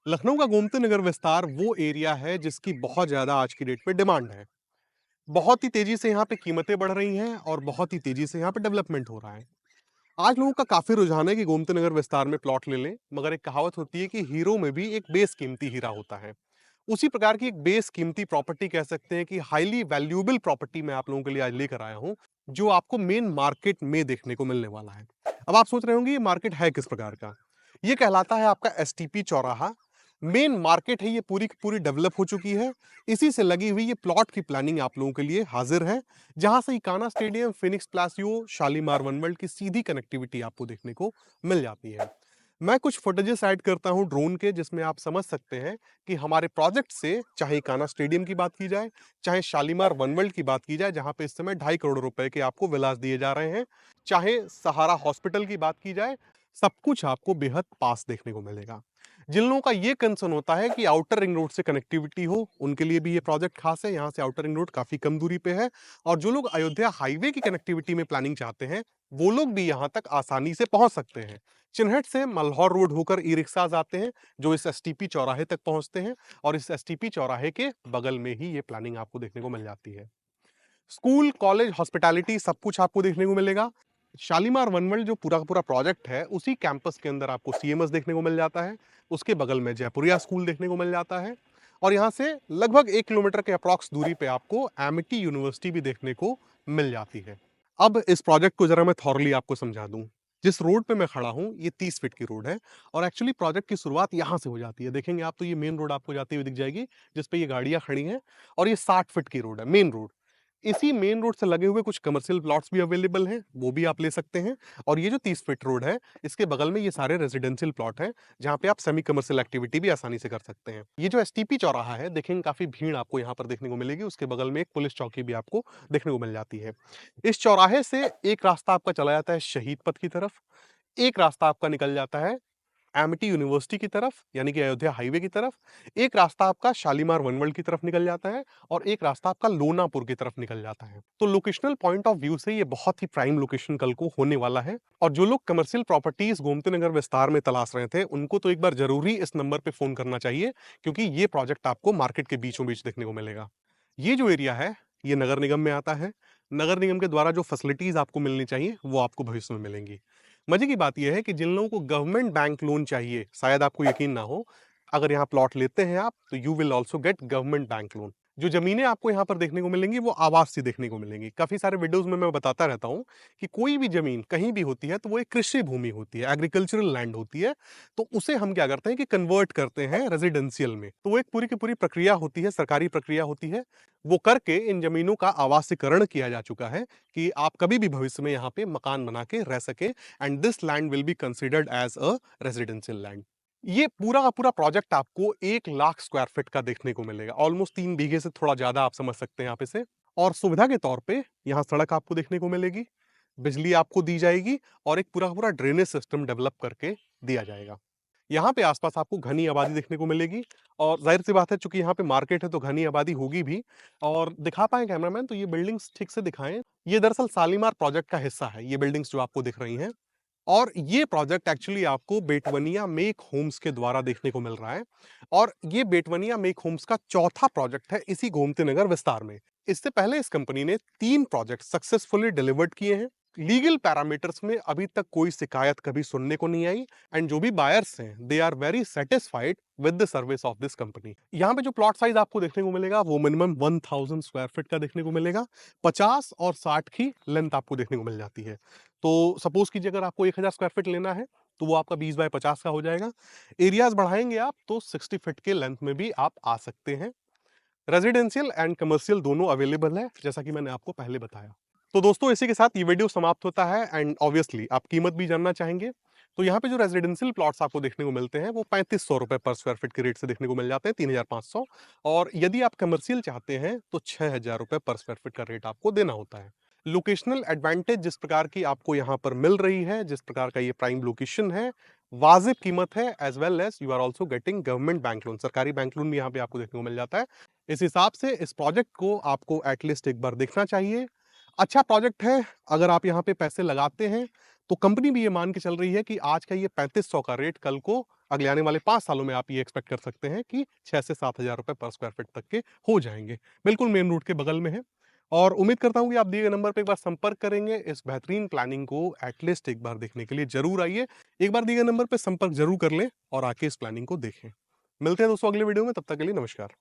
लखनऊ का गोमती नगर विस्तार वो एरिया है जिसकी बहुत ज्यादा आज की डेट पे डिमांड है। बहुत ही तेजी से यहाँ पे कीमतें बढ़ रही हैं और बहुत ही तेजी से यहाँ पे डेवलपमेंट हो रहा है। आज लोगों का काफी रुझान है कि गोमती नगर विस्तार में प्लॉट ले लें, मगर एक कहावत होती है कि हीरो में भी एक बेस कीमती हीरा होता है। उसी प्रकार की एक बेस कीमती प्रॉपर्टी कह सकते हैं कि हाईली वैल्यूएबल प्रॉपर्टी मैं आप लोगों के लिए आज लेकर आया हूं, जो आपको मेन मार्केट में देखने को मिलने वाला है। अब आप सोच रहे होंगे ये मार्केट है किस प्रकार का। ये कहलाता है आपका एसटीपी चौराहा। मेन मार्केट है, ये पूरी की पूरी डेवलप हो चुकी है। इसी से लगी हुई ये प्लॉट की प्लानिंग आप लोगों के लिए हाजिर है, जहां से Ekana stadium, Phoenix Palassio, Shalimar one world की सीधी कनेक्टिविटी आपको देखने को मिल जाती है। मैं कुछ फुटेजेस ऐड करता हूं ड्रोन के, जिसमें आप समझ सकते हैं कि हमारे प्रोजेक्ट से, चाहे इकाना स्टेडियम की बात की जाए, चाहे शालीमार वन वर्ल्ड की बात की जाए जहां पे इस समय 2.5 करोड़ रुपए के आपको विलास दिए जा रहे हैं, चाहे सहारा हॉस्पिटल की बात की जाए, सब कुछ आपको बेहद पास देखने को मिलेगा। जिन लोगों का ये कंसर्न होता है कि आउटर रिंग रोड से कनेक्टिविटी हो, उनके लिए भी ये प्रोजेक्ट खास है। यहाँ से आउटर रिंग रोड काफी कम दूरी पे है, और जो लोग अयोध्या हाईवे की कनेक्टिविटी में प्लानिंग चाहते हैं, वो लोग भी यहाँ तक आसानी से पहुंच सकते हैं। चिन्हट से मल्हौर रोड होकर ई रिक्शाज आते हैं, जो इस एसटीपी चौराहे तक पहुंचते हैं, और इस एसटीपी चौराहे के बगल में ही ये प्लानिंग आपको देखने को मिल जाती है। स्कूल, कॉलेज, हॉस्पिटैलिटी सब कुछ आपको देखने को मिलेगा। शालीमार वनवर्ल्ड जो पूरा का पूरा प्रोजेक्ट है, उसी कैंपस के अंदर आपको सीएमएस देखने को मिल जाता है। उसके बगल में जयपुरिया स्कूल देखने को मिल जाता है, और यहाँ से लगभग 1 किलोमीटर के अप्रॉक्स दूरी पे आपको एमिटी यूनिवर्सिटी भी देखने को मिल जाती है। अब इस प्रोजेक्ट को जरा मैं थॉरली आपको समझा दूं। जिस रोड पे मैं खड़ा हूं, ये 30 फीट की रोड है, और एक्चुअली प्रोजेक्ट की शुरुआत यहां से हो जाती है। देखेंगे आप तो ये मेन रोड आपको जाती हुई दिख जाएगी, जिसपे ये गाड़ियां खड़ी हैं, और ये 60 फीट की रोड है, मेन रोड। इसी मेन रोड से लगे हुए कुछ कमर्शियल प्लॉट्स भी अवेलेबल हैं, वो भी आप ले सकते हैं। और ये जो 30 फीट रोड है, इसके बगल में ये सारे रेजिडेंशियल प्लॉट हैं, जहां पे आप सेमी कमर्शियल एक्टिविटी भी आसानी से कर सकते हैं। ये जो एसटीपी चौराहा है, देखेंगे काफी भीड़ आपको यहाँ पर देखने को मिलेगी। उसके बगल में एक पुलिस चौकी भी आपको देखने को मिल जाती है। इस चौराहे से एक रास्ता आपका चला जाता है शहीद पथ की तरफ, एक रास्ता आपका निकल जाता है एमिटी यूनिवर्सिटी की तरफ, यानी कि अयोध्या हाईवे की तरफ, एक रास्ता आपका शालीमार वनवर्ल्ड की तरफ निकल जाता है, और एक रास्ता आपका लोनापुर की तरफ निकल जाता है। तो लोकेशनल पॉइंट ऑफ व्यू से ये बहुत ही प्राइम लोकेशन कल को होने वाला है। और जो लोग कमर्शियल प्रॉपर्टीज गोमती नगर विस्तार में तलाश रहे थे, उनको तो एक बार जरूरी इस नंबर पे फोन करना चाहिए, क्योंकि ये प्रोजेक्ट आपको मार्केट के बीचों बीच देखने को मिलेगा। ये जो एरिया है, ये नगर निगम में आता है। नगर निगम के द्वारा जो फैसिलिटीज आपको मिलनी चाहिए, वो आपको भविष्य में मिलेंगी। मजे की बात यह है कि जिन लोगों को गवर्नमेंट बैंक लोन चाहिए, शायद आपको यकीन ना हो, अगर यहाँ प्लॉट लेते हैं आप, तो you will also get government bank loan. जो जमीनें आपको यहाँ पर देखने को मिलेंगी, वो आवास से देखने को मिलेंगी। काफी सारे वीडियोस में मैं बताता रहता हूँ कि कोई भी जमीन कहीं भी होती है, तो वो एक कृषि भूमि होती है, एग्रीकल्चरल लैंड होती है। तो उसे हम क्या करते हैं कि कन्वर्ट करते हैं रेजिडेंशियल में। तो वो एक पूरी की पूरी प्रक्रिया होती है, सरकारी प्रक्रिया होती है। वो करके इन जमीनों का आवासीकरण किया जा चुका है, कि आप कभी भी भविष्य में यहाँ पे मकान बना के रह सके, and this land will be considered as a residential land. ये पूरा का पूरा प्रोजेक्ट आपको 1 लाख स्क्वायर फीट का देखने को मिलेगा, ऑलमोस्ट 3 बीघे से थोड़ा ज्यादा आप समझ सकते हैं आप इसे। और सुविधा के तौर पे यहाँ सड़क आपको देखने को मिलेगी, बिजली आपको दी जाएगी, और एक पूरा का पूरा ड्रेनेज सिस्टम डेवलप करके दिया जाएगा। यहाँ पे आसपास आपको घनी आबादी देखने को मिलेगी, और जाहिर सी बात है, चूंकि यहाँ पे मार्केट है तो घनी आबादी होगी भी। और दिखा पाए कैमरामैन तो ये बिल्डिंग्स ठीक से दिखाएं। ये दरअसल शालीमार प्रोजेक्ट का हिस्सा है, ये बिल्डिंग्स जो आपको दिख रही हैं। और ये प्रोजेक्ट एक्चुअली आपको बेटवनिया मेक होम्स के द्वारा देखने को मिल रहा है, और ये बेटवनिया मेक होम्स का चौथा प्रोजेक्ट है इसी गोमती नगर विस्तार में। इससे पहले इस कंपनी ने 3 प्रोजेक्ट सक्सेसफुली डिलीवर्ड किए हैं। लीगल पैरामीटर्स में अभी तक कोई शिकायत कभी सुनने को नहीं आई, एंड जो भी बायर्स हैं, they are very satisfied with the service of this company. यहाँ पे जो प्लॉट साइज आपको देखने को मिलेगा, वो मिनिमम 1000 स्क्वायर फीट का देखने को मिलेगा। 50 और 60 की लेंथ आपको देखने को मिल जाती है। तो सपोज कीजिए अगर आपको 1000 स्क्वायर फीट लेना है, तो वो आपका 20 बाय 50 का हो जाएगा। एरियाज बढ़ाएंगे आप तो 60 फीट के लेंथ में भी आप आ सकते हैं। रेजिडेंशियल एंड कमर्शियल दोनों अवेलेबल है, जैसा कि मैंने आपको पहले बताया। तो दोस्तों, इसी के साथ ये वीडियो समाप्त होता है, एंड ऑब्वियसली आप कीमत भी जानना चाहेंगे। तो यहाँ पे जो रेजिडेंशियल प्लॉट्स आपको देखने को मिलते हैं, वो 3500 रुपए पर स्क्वायर फीट के रेट से देखने को मिल जाते हैं, 3500। और यदि आप कमर्शियल चाहते हैं, तो 6000 रुपए पर स्क्वायर फीट का रेट आपको देना होता है। लोकेशनल एडवांटेज जिस प्रकार की आपको यहाँ पर मिल रही है, जिस प्रकार का ये प्राइम लोकेशन है, वाजिब कीमत है, as well as you are also getting government bank loan, सरकारी बैंक लोन भी यहाँ पे आपको देखने को मिल जाता है। इस हिसाब से इस प्रोजेक्ट को आपको एटलीस्ट एक बार देखना चाहिए। अच्छा प्रोजेक्ट है। अगर आप यहाँ पे पैसे लगाते हैं, तो कंपनी भी ये मान के चल रही है कि आज का ये 3500 का रेट कल को अगले आने वाले 5 सालों में आप ये एक्सपेक्ट कर सकते हैं कि 6 से 7,000 रुपए पर स्क्वायर फीट तक के हो जाएँगे। बिल्कुल मेन रोड के बगल में है और उम्मीद करता हूँ कि आप दिए गए नंबर पे एक बार संपर्क करेंगे। इस बेहतरीन प्लानिंग को एटलीस्ट एक बार देखने के लिए ज़रूर आइए। एक बार दिए गए नंबर पे संपर्क ज़रूर कर लें और आके इस प्लानिंग को देखें। मिलते हैं दोस्तों अगले वीडियो में, तब तक के लिए नमस्कार।